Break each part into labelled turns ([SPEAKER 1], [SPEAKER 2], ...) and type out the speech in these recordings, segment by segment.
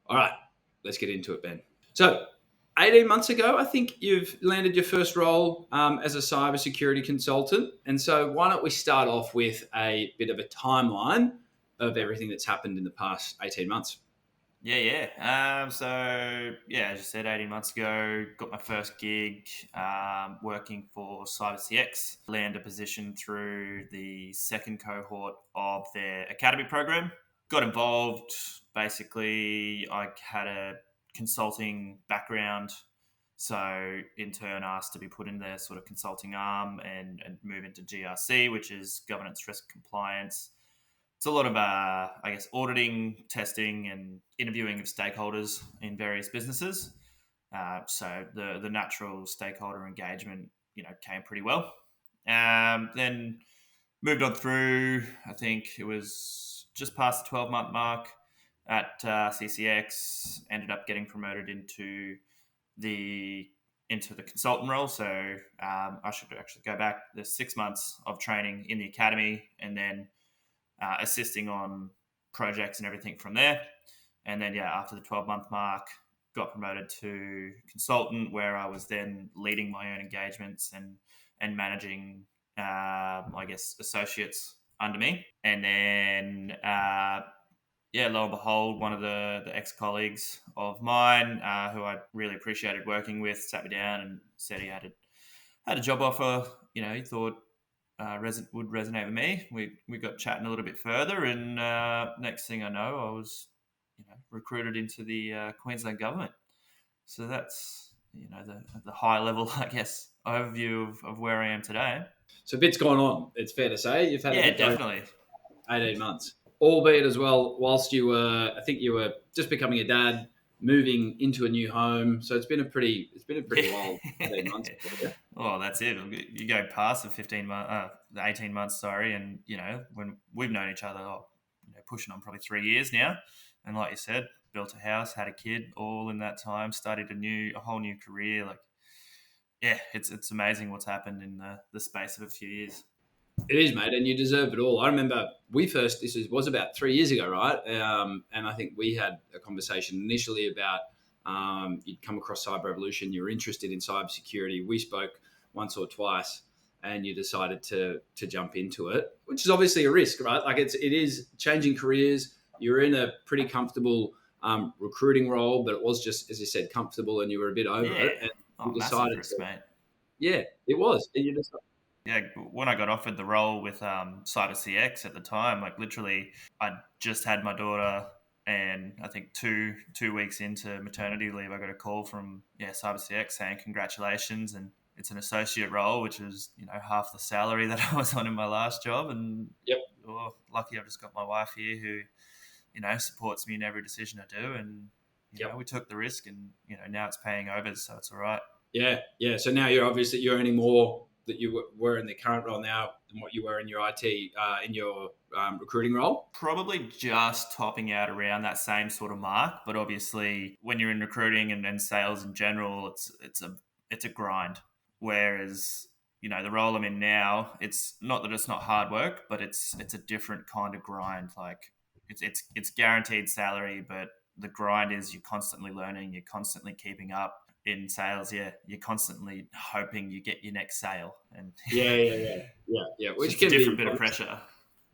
[SPEAKER 1] All right, let's get into it, Ben. So, 18 months ago, I think you've landed your first role as a cybersecurity consultant. And so, why don't we start off with a bit of a timeline of everything that's happened in the past 18 months?
[SPEAKER 2] As you said, 18 months ago, got my first gig working for CyberCX. Landed a position through the second cohort of their academy program. Got involved. Basically, I had a consulting background, so in turn asked to be put in their sort of consulting arm and move into GRC, which is governance, risk, compliance. It's a lot of, I guess, auditing, testing, and interviewing of stakeholders in various businesses. So the natural stakeholder engagement, came pretty well. Then moved on through. I think it was just past the 12-month mark at CCX. Ended up getting promoted the into the consultant role. So I should actually go back. There's 6 months of training in the academy, and then assisting on projects and everything from there. And then, after the 12-month mark, got promoted to consultant, where I was then leading my own engagements and managing, I guess, associates under me. And then, lo and behold, one of the ex colleagues of mine, who I really appreciated working with, sat me down and said he had a job offer. He thought would resonate with me. We got chatting a little bit further, and next thing I know, I was recruited into the Queensland government. So that's the high level, I guess, overview of where I am today.
[SPEAKER 1] So, a bit's gone on, it's fair to say. You've had a
[SPEAKER 2] Yeah,
[SPEAKER 1] bit going
[SPEAKER 2] definitely.
[SPEAKER 1] 18 months, albeit as well, whilst I think you were just becoming a dad, moving into a new home. So it's been a pretty wild 18 months.
[SPEAKER 2] Well, that's it. You go past the 18 months, sorry, and when we've known each other, pushing on probably 3 years now, and like you said, built a house, had a kid, all in that time, started a whole new career. Like, yeah, it's amazing what's happened in the space of a few years.
[SPEAKER 1] It is, mate, and you deserve it all. I remember was about 3 years ago, right? And I think we had a conversation initially about you'd come across Cyber Revolution, you were interested in cybersecurity. We spoke once or twice, and you decided to jump into it, which is obviously a risk, right? Like it is changing careers. You're in a pretty comfortable recruiting role, but it was just, as you said, comfortable, and you were a bit over
[SPEAKER 2] Yeah.
[SPEAKER 1] it, and
[SPEAKER 2] Oh,
[SPEAKER 1] you
[SPEAKER 2] massive
[SPEAKER 1] decided
[SPEAKER 2] risk,
[SPEAKER 1] to,
[SPEAKER 2] mate.
[SPEAKER 1] yeah, it was. And you decided,
[SPEAKER 2] Yeah, when I got offered the role with CyberCX at the time, like literally, I just had my daughter, and I think two weeks into maternity leave, I got a call from CyberCX saying congratulations, and it's an associate role, which is half the salary that I was on in my last job, and
[SPEAKER 1] yep,
[SPEAKER 2] lucky I've just got my wife here who supports me in every decision I do, and
[SPEAKER 1] yep.
[SPEAKER 2] we took the risk, and now it's paying over, so it's all right.
[SPEAKER 1] Yeah, yeah. So now you're earning more that you were in the current role now than what you were in your IT in your recruiting role.
[SPEAKER 2] Probably just topping out around that same sort of mark, but obviously when you're in recruiting and sales in general, it's a grind. Whereas the role I'm in now, it's not that it's not hard work, but it's a different kind of grind. Like it's guaranteed salary, but the grind is you're constantly learning, you're constantly keeping up. In sales, yeah, you're constantly hoping you get your next sale, and
[SPEAKER 1] Yeah, yeah, yeah, yeah, yeah.
[SPEAKER 2] it's
[SPEAKER 1] Which
[SPEAKER 2] just a
[SPEAKER 1] can
[SPEAKER 2] different
[SPEAKER 1] be
[SPEAKER 2] bit of pressure.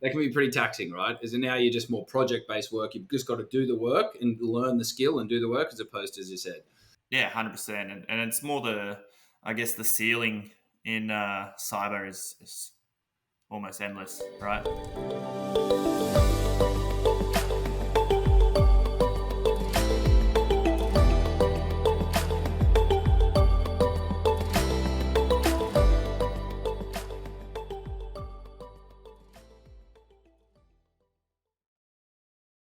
[SPEAKER 1] that can be pretty taxing, right? Is now you're just more project based work. You've just got to do the work and learn the skill and do the work, as opposed to, as you said.
[SPEAKER 2] Yeah, 100%, and it's more I guess the ceiling in cyber is almost endless, right?